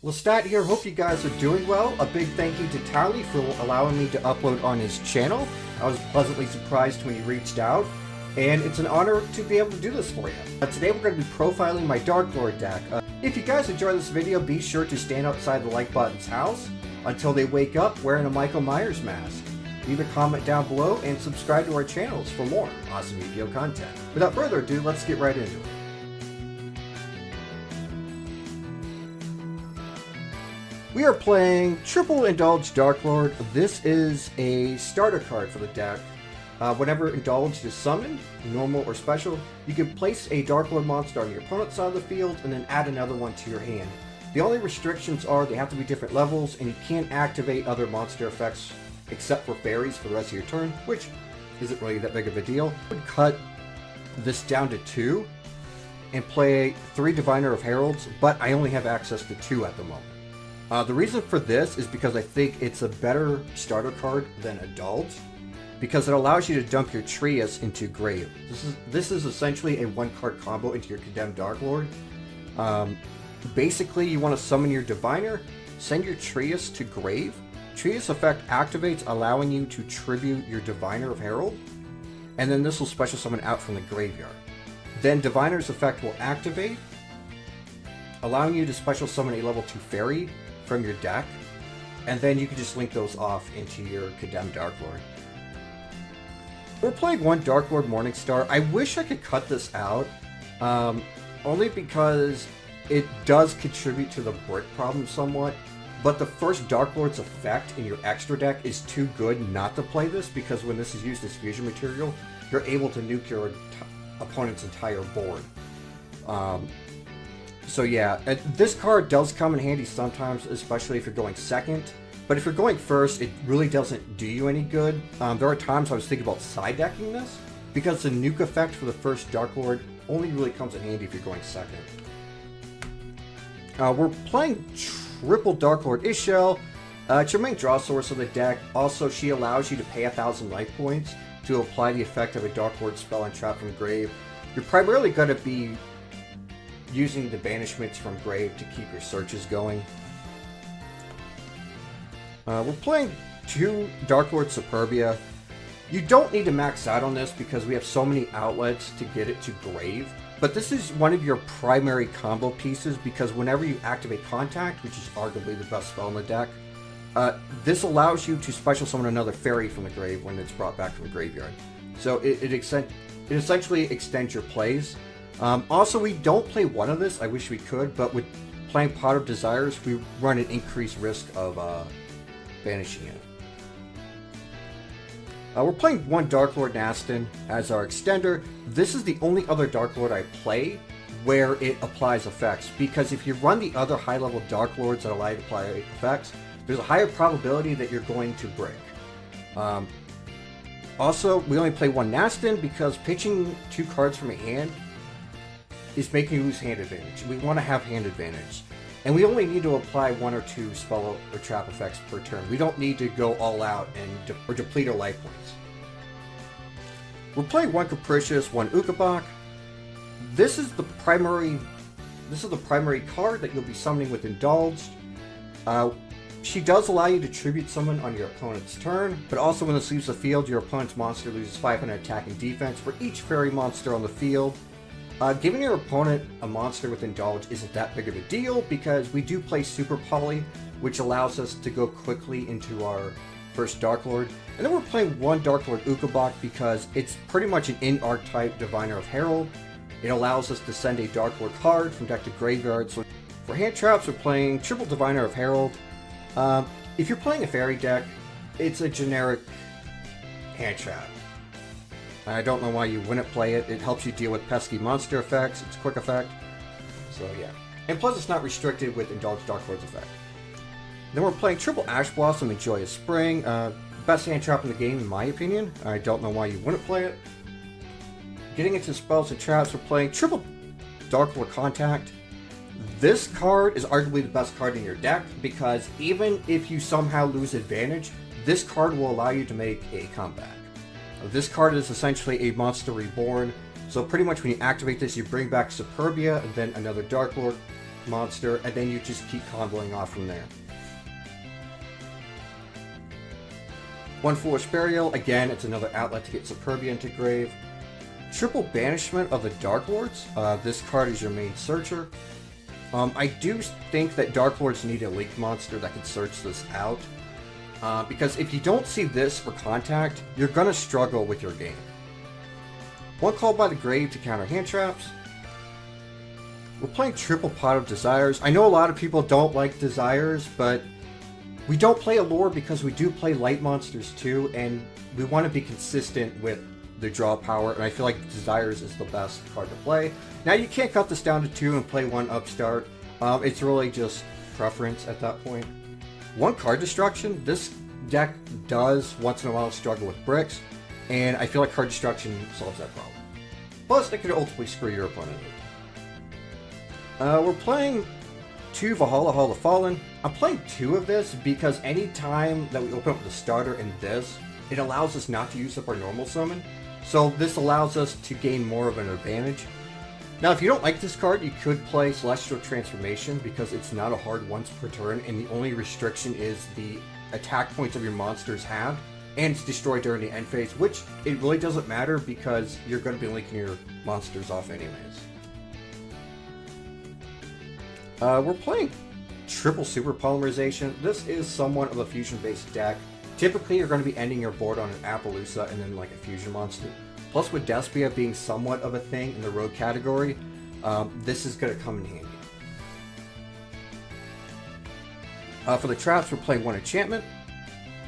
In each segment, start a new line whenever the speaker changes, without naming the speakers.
Lestat here, hope you guys are doing well. A big thank you to Tally for allowing me to upload on his channel. I was pleasantly surprised when he reached out, and it's an honor to be able to do this for you. Today we're going to be profiling my Darklord deck. If you guys enjoy this video, be sure to stand outside the like button's house until they wake up wearing a Michael Myers mask. Leave a comment down below and subscribe to our channels for more awesome video content. Without further ado, let's get right into it. We are playing Triple Indulge Darklord. This is a starter card for the deck. Whenever Indulged is summoned, normal or special, you can place a Darklord monster on your opponent's side of the field and then add another one to your hand. The only restrictions are they have to be different levels, and you can't activate other monster effects except for fairies for the rest of your turn, which isn't really that big of a deal. I would cut this down to 2 and play 3 Diviner of Heralds, but I only have access to 2 at the moment. The reason for this is because I think it's a better starter card than Indulge, because it allows you to dump your Trias into Grave. This is essentially a 1-card combo into your Condemned Darklord. Basically, you want to summon your Diviner, send your Trias to Grave. Trias effect activates, allowing you to tribute your Diviner of Herald, and then this will special summon out from the graveyard. Then Diviner's effect will activate, allowing you to special summon a level 2 fairy from your deck, and then you can just link those off into your Condemned Darklord. We're playing one Darklord Morningstar. I wish I could cut this out, only because it does contribute to the brick problem somewhat, but the first Darklord's effect in your extra deck is too good not to play this, because when this is used as fusion material, you're able to nuke your opponent's entire board. So yeah, this card does come in handy sometimes, especially if you're going second. But if you're going first, it really doesn't do you any good. There are times I was thinking about side decking this, because the nuke effect for the first Darklord only really comes in handy if you're going second. We're playing Triple Darklord Ishel. It's your main draw source of the deck. Also, she allows you to pay 1,000 life points to apply the effect of a Darklord spell and trap from grave. You're primarily going to be using the banishments from grave to keep your searches going. We're playing 2 Darklord Superbia. You don't need to max out on this because we have so many outlets to get it to grave, but this is one of your primary combo pieces, because whenever you activate Contact, which is arguably the best spell in the deck, this allows you to special summon another fairy from the grave when it's brought back from the graveyard. So it essentially extends your plays. Also, we don't play one of this. I wish we could, but with playing Pot of Desires, we run an increased risk of banishing it. We're playing one Darklord Nastin as our extender. This is the only other Darklord I play where it applies effects, because if you run the other high-level Darklords that allow you to apply effects, there's a higher probability that you're going to break. Also, we only play one Nastin because pitching 2 cards from a hand is making you lose hand advantage. We want to have hand advantage. And we only need to apply 1 or 2 spell or trap effects per turn. We don't need to go all out and or deplete our life points. We're playing one Capricious, one Ukabak. This is the primary card that you'll be summoning with Indulged. She does allow you to tribute summon on your opponent's turn, but also when this leaves the field, your opponent's monster loses 500 attack and defense for each fairy monster on the field. Giving your opponent a monster with Indulge isn't that big of a deal, because we do play Super Poly, which allows us to go quickly into our first Darklord. And then we're playing one Darklord Ukabak because it's pretty much an in-archetype Diviner of Herald. It allows us to send a Darklord card from deck to graveyard. So for hand traps, we're playing Triple Diviner of Herald. If you're playing a fairy deck, it's a generic hand trap. I don't know why you wouldn't play it. It helps you deal with pesky monster effects. It's a quick effect. So yeah. And plus it's not restricted with Indulged Darklord's effect. Then we're playing Triple Ash Blossom and Joyous Spring. Best hand trap in the game in my opinion. I don't know why you wouldn't play it. Getting into spells and traps, we're playing Triple Darklord Contact. This card is arguably the best card in your deck, because even if you somehow lose advantage, this card will allow you to make a comeback. This card is essentially a monster reborn, so pretty much when you activate this, you bring back Superbia and then another Darklord. monster, and then you just keep comboing off from there. One Foolish Burial, again, it's another outlet to get Superbia into grave. Triple Banishment of the Darklords. This card is your main searcher. I do think that Darklords need a Link monster that can search this out. Because if you don't see this for contact, you're going to struggle with your game. One Called by the Grave to counter hand traps. We're playing Triple Pot of Desires. I know a lot of people don't like Desires, but we don't play Allure because we do play light monsters too, and we want to be consistent with the draw power, and I feel like Desires is the best card to play. Now you can't cut this down to 2 and play 1 Upstart. It's really just preference at that point. One Card Destruction. This deck does once in a while struggle with bricks, and I feel like Card Destruction solves that problem. Plus, it could ultimately screw your opponent. We're playing 2 Valhalla Hall of Fallen. I'm playing 2 of this because any time that we open up the starter in this, it allows us not to use up our normal summon. So this allows us to gain more of an advantage. Now, if you don't like this card, you could play Celestial Transformation because it's not a hard once per turn, and the only restriction is the attack points of your monsters have, and it's destroyed during the end phase, which it really doesn't matter because you're going to be linking your monsters off anyways. We're playing Triple Super Polymerization. This is somewhat of a fusion-based deck. Typically, you're going to be ending your board on an Appaloosa and then like a fusion monster. Plus, with Despia being somewhat of a thing in the rogue category, this is going to come in handy. For the traps, we're playing 1 Enchantment.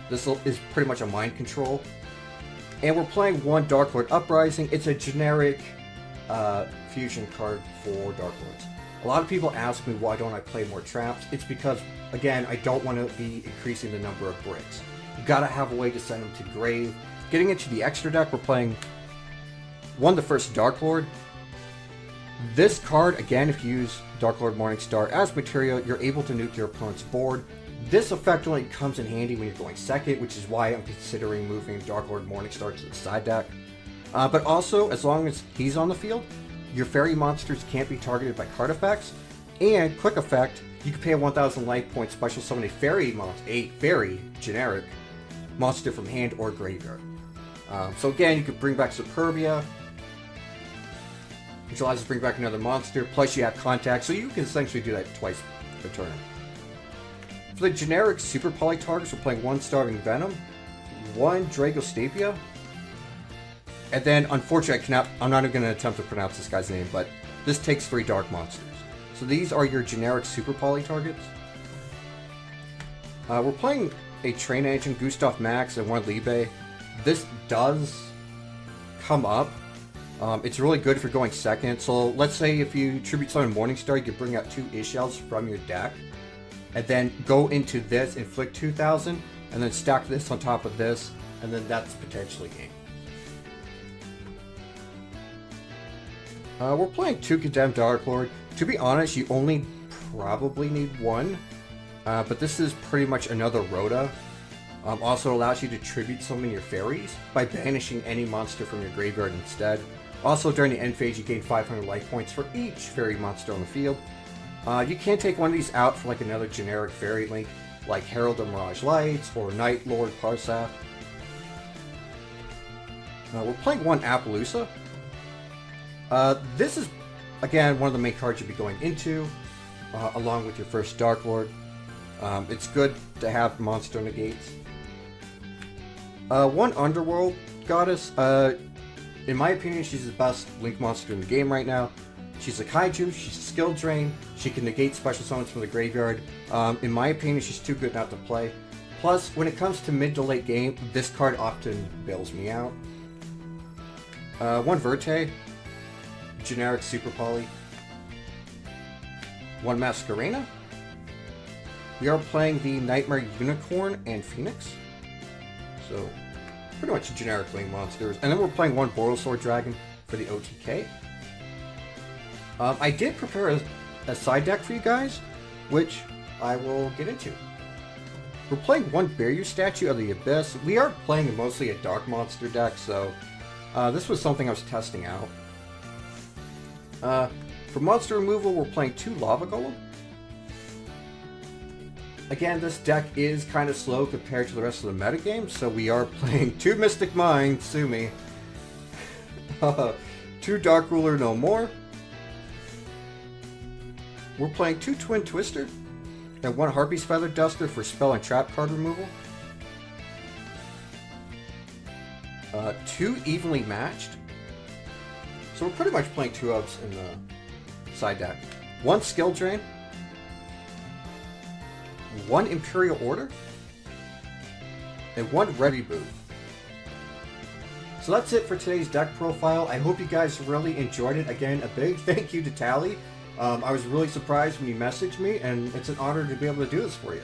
This is pretty much a mind control. And we're playing 1 Darklord Uprising. It's a generic fusion card for Darklords. A lot of people ask me why don't I play more traps. It's because, again, I don't want to be increasing the number of bricks. You gotta have a way to send them to grave. Getting into the extra deck, we're playing 1 the first Darklord. This card, again, if you use Darklord Morningstar as material, you're able to nuke your opponent's board. This effectively comes in handy when you're going second, which is why I'm considering moving Darklord Morningstar to the side deck. But also, as long as he's on the field, your fairy monsters can't be targeted by card effects, and quick effect, you can pay a 1,000 life point special summon a fairy generic monster from hand or graveyard. So again, you could bring back Superbia, which allows you to bring back another monster, plus you have contact, so you can essentially do that twice per turn. For the generic Super Poly targets, we're playing 1 Starving Venom, 1 Dragostapia, and then, unfortunately, I'm not even going to attempt to pronounce this guy's name, but this takes 3 Dark Monsters. So these are your generic Super Poly targets. We're playing a Train Engine, Gustav Max, and 1 Libe. This does come up. It's really good for going second. So let's say if you Tribute Summon Morningstar, you can bring out 2 Ishels from your deck, and then go into this, inflict 2,000, and then stack this on top of this, and then that's potentially game. We're playing 2 Condemned Darklord. To be honest, you only probably need 1, but this is pretty much another Rhoda. Also allows you to tribute summon your fairies by banishing any monster from your graveyard instead. Also, during the end phase, you gain 500 life points for each fairy monster on the field. You can take one of these out for like another generic fairy link, like Herald of Mirage Lights or Night Lord Parsaf. We're playing 1 Appaloosa. This is, again, one of the main cards you'll be going into, along with your first Darklord. It's good to have monster negates. 1 Underworld Goddess. In my opinion, she's the best Link monster in the game right now. She's a Kaiju, she's a skill drain, she can negate special summons from the graveyard. In my opinion, she's too good not to play. Plus, when it comes to mid to late game, this card often bails me out. 1 Verte. Generic Super Poly. 1 Masquerena. We are playing the Nightmare Unicorn and Phoenix. So, pretty much generic Link monsters. And then we're playing 1 Borosword Dragon for the OTK. I did prepare a side deck for you guys, which I will get into. We're playing 1 Barrier Statue of the Abyss. We are playing mostly a dark monster deck, so this was something I was testing out. For monster removal, we're playing 2 Lava Golem. Again, this deck is kind of slow compared to the rest of the metagame, so we are playing 2 Mystic Mine, sue me, 2 Dark Ruler No More, we're playing 2 Twin Twister, and 1 Harpy's Feather Duster for spell and trap card removal, 2 Evenly Matched, so we're pretty much playing 2 ups in the side deck, 1 Skill Drain, 1 Imperial Order, and 1 Red Reboot. So that's it for today's deck profile. I hope you guys really enjoyed it. Again, a big thank you to Tally. I was really surprised when you messaged me, and it's an honor to be able to do this for you.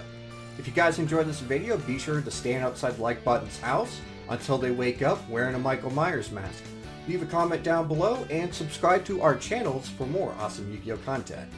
If you guys enjoyed this video, be sure to stand outside the like button's house until they wake up wearing a Michael Myers mask. Leave a comment down below and subscribe to our channels for more awesome Yu-Gi-Oh content.